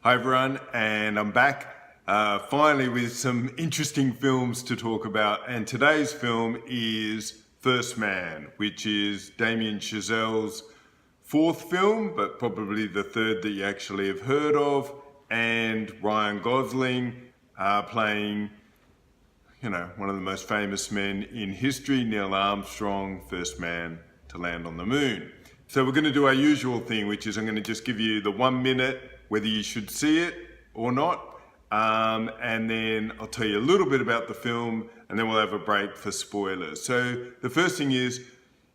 Hi everyone, and I'm back finally with some interesting films to talk about. And today's film is First Man, which is Damien Chazelle's fourth film, but probably the third that you actually have heard of, and Ryan Gosling playing, one of the most famous men in history, Neil Armstrong, first man to land on the moon. So we're going to do our usual thing, which is I'm going to just give you the 1 minute whether you should see it or not, and then I'll tell you a little bit about the film, and then we'll have a break for spoilers. So the first thing is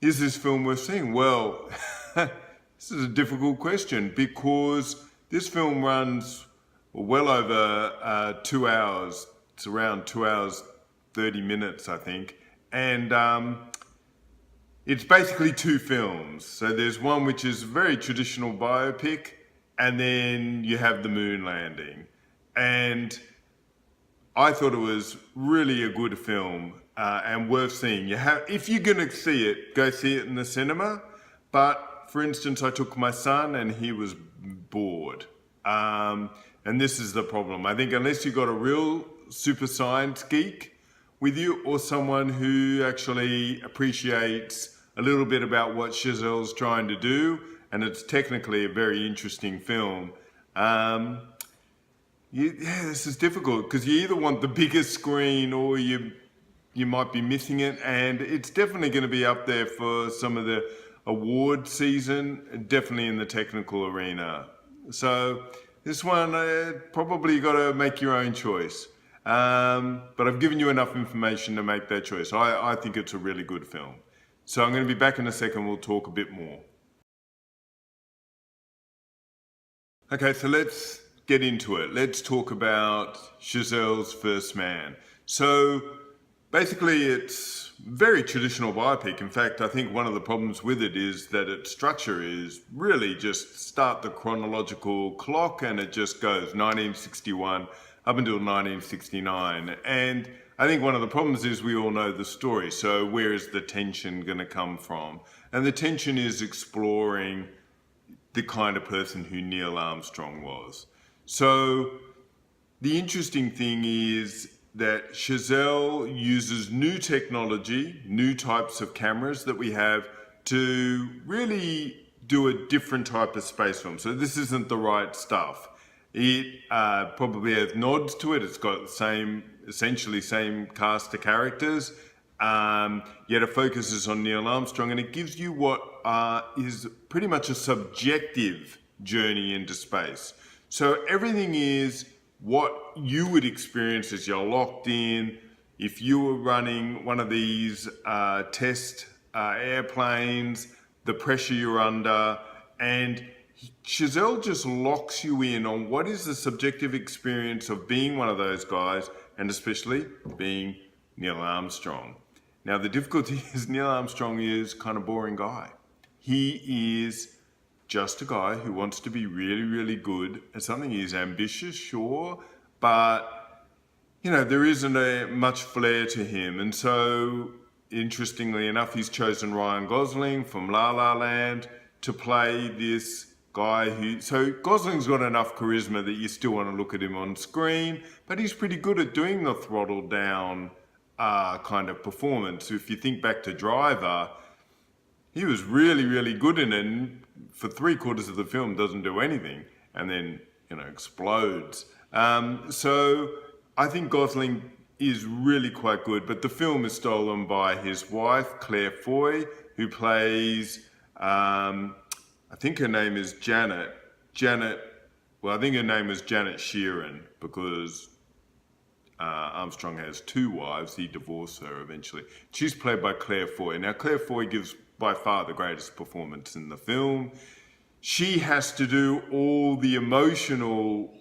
this film worth seeing? Well, this is a difficult question because this film runs well over 2 hours. It's around 2 hours, 30 minutes, I think. And it's basically two films. So there's one which is a very traditional biopic, and then you have the moon landing. And I thought it was really a good film and worth seeing. If you're going to see it, go see it in the cinema. But for instance, I took my son and he was bored. And this is the problem. I think unless you've got a real super science geek with you or someone who actually appreciates a little bit about what Chazelle's trying to do, and it's technically a very interesting film. This is difficult because you either want the biggest screen or you might be missing it, and it's definitely going to be up there for some of the award season, definitely in the technical arena. So this one, probably you got to make your own choice. But I've given you enough information to make that choice. I think it's a really good film. So I'm going to be back in a second. We'll talk a bit more. Okay, so let's get into it. Let's talk about Chazelle's First Man. So basically it's very traditional biopic. In fact, I think one of the problems with it is that its structure is really just start the chronological clock and it just goes 1961 up until 1969. And I think one of the problems is we all know the story. So where is the tension going to come from? And the tension is exploring the kind of person who Neil Armstrong was. So the interesting thing is that Chazelle uses new technology, new types of cameras that we have to really do a different type of space film. So this isn't the right stuff. It probably has nods to it. It's got essentially same cast of characters, yet it focuses on Neil Armstrong, and it gives you what is pretty much a subjective journey into space. So everything is what you would experience as you're locked in. If you were running one of these test airplanes, the pressure you're under, and Chazelle just locks you in on what is the subjective experience of being one of those guys, and especially being Neil Armstrong. Now the difficulty is Neil Armstrong is kind of boring guy. He is just a guy who wants to be really, really good at something. He's ambitious, sure, but there isn't much flair to him. And so, interestingly enough, he's chosen Ryan Gosling from La La Land to play this guy so Gosling's got enough charisma that you still want to look at him on screen, but he's pretty good at doing the throttle down kind of performance. If you think back to Driver, he was really, really good in it, and for 3/4 of the film doesn't do anything, and then, explodes. So I think Gosling is really quite good, but the film is stolen by his wife, Claire Foy, who plays, I think her name is Janet. I think her name was Janet Sheeran, because Armstrong has two wives. He divorced her eventually. She's played by Claire Foy. Now, Claire Foy gives by far the greatest performance in the film. She has to do all the emotional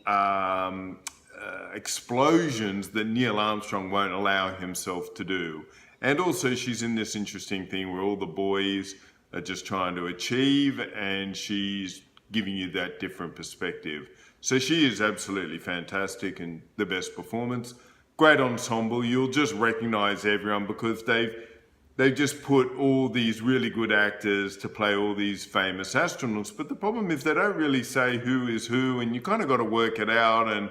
explosions that Neil Armstrong won't allow himself to do. And also she's in this interesting thing where all the boys are just trying to achieve, and she's giving you that different perspective. So she is absolutely fantastic and the best performance. Great ensemble. You'll just recognize everyone because they've they just put all these really good actors to play all these famous astronauts. But the problem is they don't really say who is who, and you kind of got to work it out. And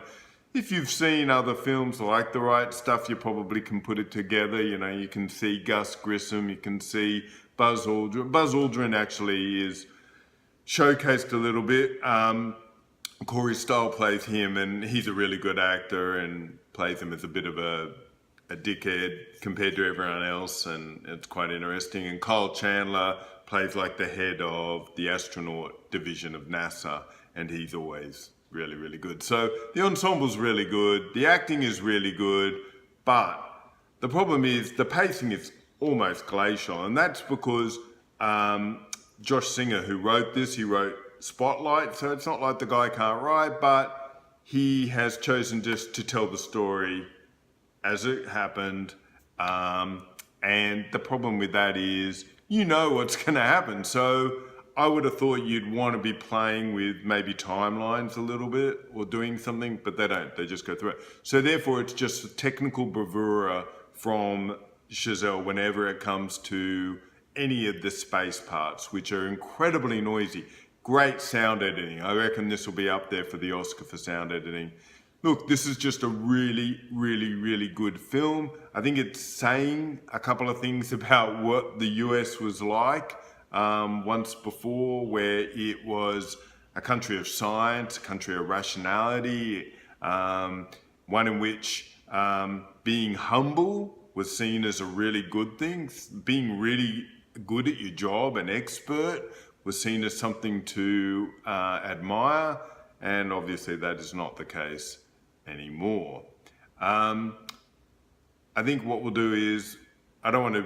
if you've seen other films like The Right Stuff, you probably can put it together. You know, you can see Gus Grissom, you can see Buzz Aldrin. Buzz Aldrin actually is showcased a little bit. Corey Stoll plays him, and he's a really good actor and plays him as a bit of a dickhead compared to everyone else, and it's quite interesting. And Kyle Chandler plays like the head of the astronaut division of NASA, and he's always really, really good. So the ensemble's really good, the acting is really good, but the problem is the pacing is almost glacial, and that's because Josh Singer, who wrote this, he wrote Spotlight, so it's not like the guy can't write, but he has chosen just to tell the story as it happened, and the problem with that is you know what's going to happen. So I would have thought you'd want to be playing with maybe timelines a little bit or doing something, but they don't. They just go through it. So therefore, it's just a technical bravura from Chazelle whenever it comes to any of the space parts, which are incredibly noisy. Great sound editing. I reckon this will be up there for the Oscar for sound editing. Look, this is just a really, really, really good film. I think it's saying a couple of things about what the US was like once before, where it was a country of science, a country of rationality, one in which being humble was seen as a really good thing. Being really good at your job, an expert, was seen as something to admire, and obviously that is not the case anymore. I think what we'll do is, I don't want to,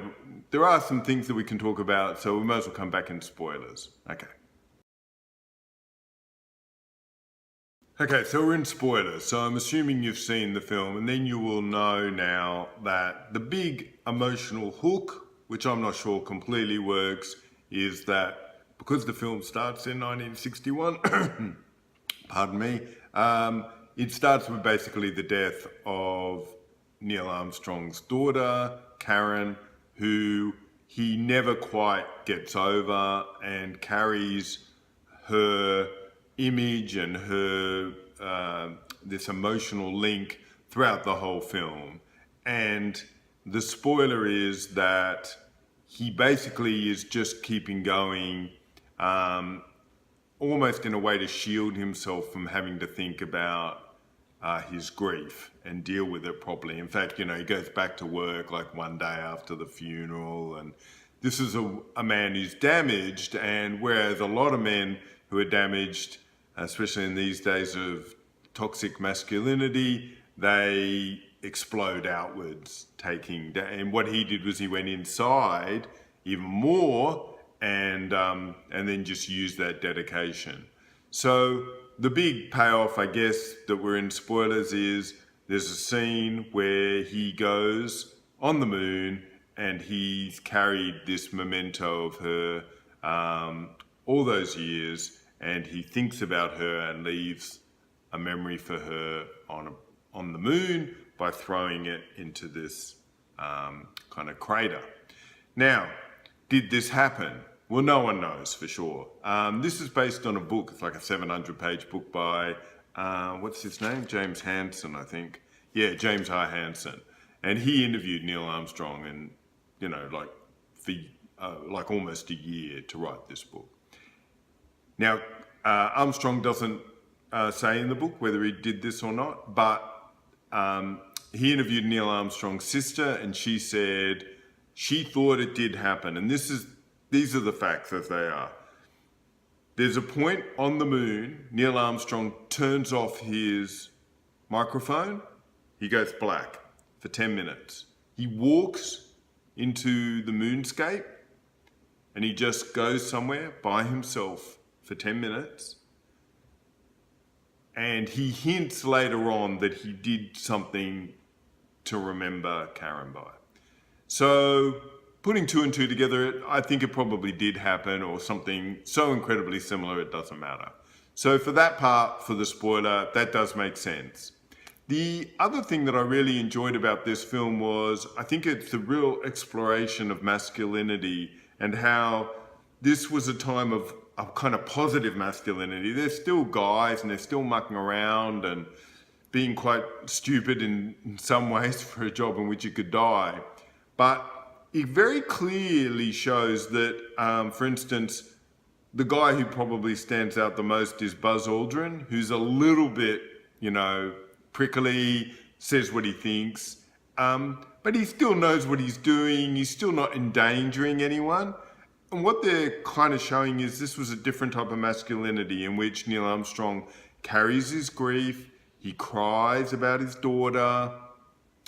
there are some things that we can talk about, so we might as well come back in spoilers. Okay, so we're in spoilers, so I'm assuming you've seen the film, and then you will know now that the big emotional hook, which I'm not sure completely works, is that because the film starts in 1961, pardon me, it starts with basically the death of Neil Armstrong's daughter, Karen, who he never quite gets over and carries her image and her this emotional link throughout the whole film. And the spoiler is that he basically is just keeping going, almost in a way to shield himself from having to think about his grief and deal with it properly. In fact, you know, he goes back to work like one day after the funeral, and this is a man who's damaged, and whereas a lot of men who are damaged, especially in these days of toxic masculinity, they explode outwards, and what he did was he went inside even more and then just used that dedication. So the big payoff, I guess, that we're in spoilers is there's a scene where he goes on the moon and he's carried this memento of her all those years, and he thinks about her and leaves a memory for her on the moon by throwing it into this kind of crater. Now, did this happen? Well, no one knows for sure. This is based on a book. It's like a 700-page book by, what's his name? James Hansen, I think. Yeah, James R. Hansen. And he interviewed Neil Armstrong and, you know, like for like almost a year to write this book. Now, Armstrong doesn't say in the book whether he did this or not, but he interviewed Neil Armstrong's sister, and she said she thought it did happen. And these are the facts as they are. There's a point on the moon, Neil Armstrong turns off his microphone, he goes black for 10 minutes. He walks into the moonscape and he just goes somewhere by himself for 10 minutes. And he hints later on that he did something to remember Karen by. So putting two and two together, I think it probably did happen, or something so incredibly similar it doesn't matter. So for that part, for the spoiler, that does make sense. The other thing that I really enjoyed about this film was, I think it's the real exploration of masculinity and how this was a time of kind of positive masculinity. There's still guys and they're still mucking around and being quite stupid in some ways for a job in which you could die. But it very clearly shows that, for instance, the guy who probably stands out the most is Buzz Aldrin, who's a little bit, prickly, says what he thinks, but he still knows what he's doing. He's still not endangering anyone. And what they're kind of showing is this was a different type of masculinity in which Neil Armstrong carries his grief, he cries about his daughter,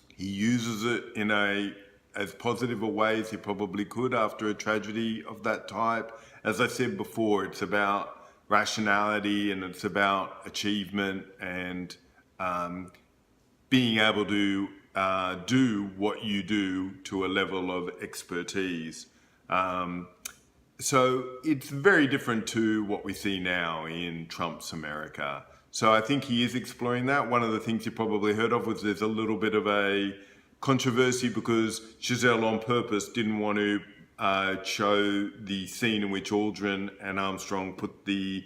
he uses it in as positive a way as he probably could after a tragedy of that type. As I said before, it's about rationality and it's about achievement and being able to do what you do to a level of expertise. So it's very different to what we see now in Trump's America. So I think he is exploring that. One of the things you probably heard of was there's a little bit of a controversy because Chazelle on purpose didn't want to show the scene in which Aldrin and Armstrong put the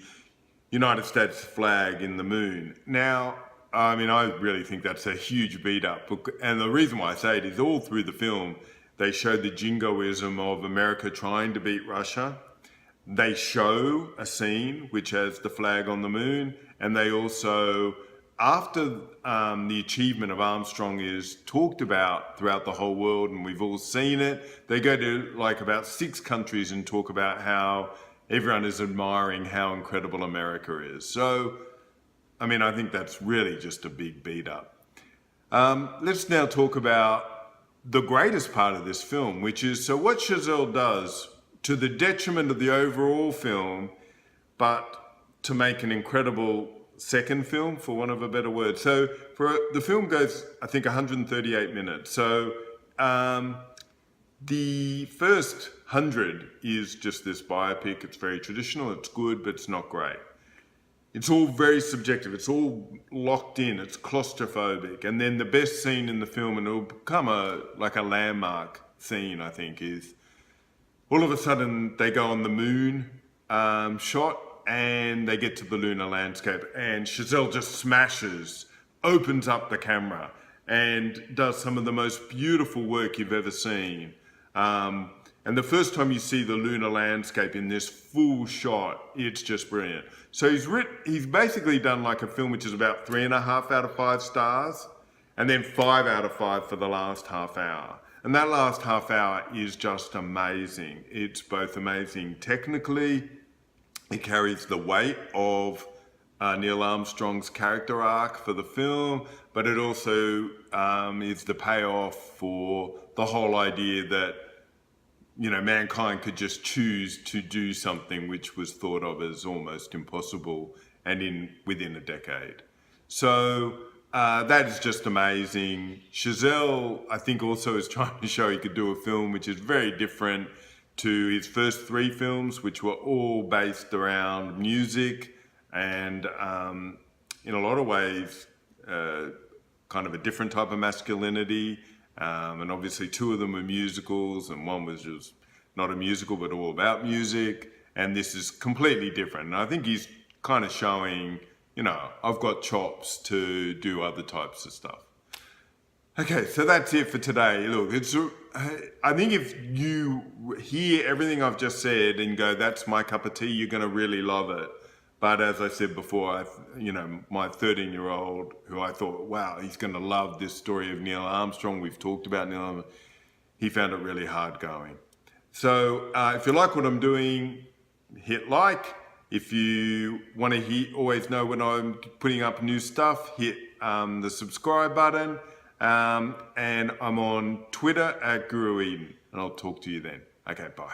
United States flag in the moon. Now, I mean, I really think that's a huge beat up. And the reason why I say it is all through the film, they show the jingoism of America trying to beat Russia. They show a scene which has the flag on the moon. And they also, after the achievement of Armstrong is talked about throughout the whole world, and we've all seen it, they go to like about 6 countries and talk about how everyone is admiring how incredible America is. So, I mean, I think that's really just a big beat up. Let's now talk about the greatest part of this film, which is, so what Chazelle does to the detriment of the overall film, but to make an incredible second film, for want of a better word. So the film goes, I think, 138 minutes. So the first 100 is just this biopic. It's very traditional, it's good, but it's not great. It's all very subjective. It's all locked in. It's claustrophobic. And then the best scene in the film, and it'll become like a landmark scene, I think, is all of a sudden they go on the moon shot and they get to the lunar landscape. And Chazelle just smashes, opens up the camera and does some of the most beautiful work you've ever seen. And the first time you see the lunar landscape in this full shot, it's just brilliant. So he's basically done like a film which is about 3.5 out of 5 stars, and then 5 out of 5 for the last half hour. And that last half hour is just amazing. It's both amazing technically, it carries the weight of Neil Armstrong's character arc for the film, but it also is the payoff for the whole idea that mankind could just choose to do something which was thought of as almost impossible and within a decade. So that is just amazing. Chazelle, I think, also is trying to show he could do a film which is very different to his first 3 films, which were all based around music and in a lot of ways kind of a different type of masculinity. And obviously 2 of them were musicals and one was just not a musical but all about music, and this is completely different. And I think he's kind of showing, I've got chops to do other types of stuff. Okay, so that's it for today. Look, I think if you hear everything I've just said and go, that's my cup of tea, you're going to really love it. But as I said before, my 13-year-old, who I thought, wow, he's going to love this story of Neil Armstrong. We've talked about Neil Armstrong. He found it really hard going. So if you like what I'm doing, hit like. If you want to always know when I'm putting up new stuff, hit the subscribe button. And I'm on Twitter @Guru Eden. And I'll talk to you then. Okay, bye.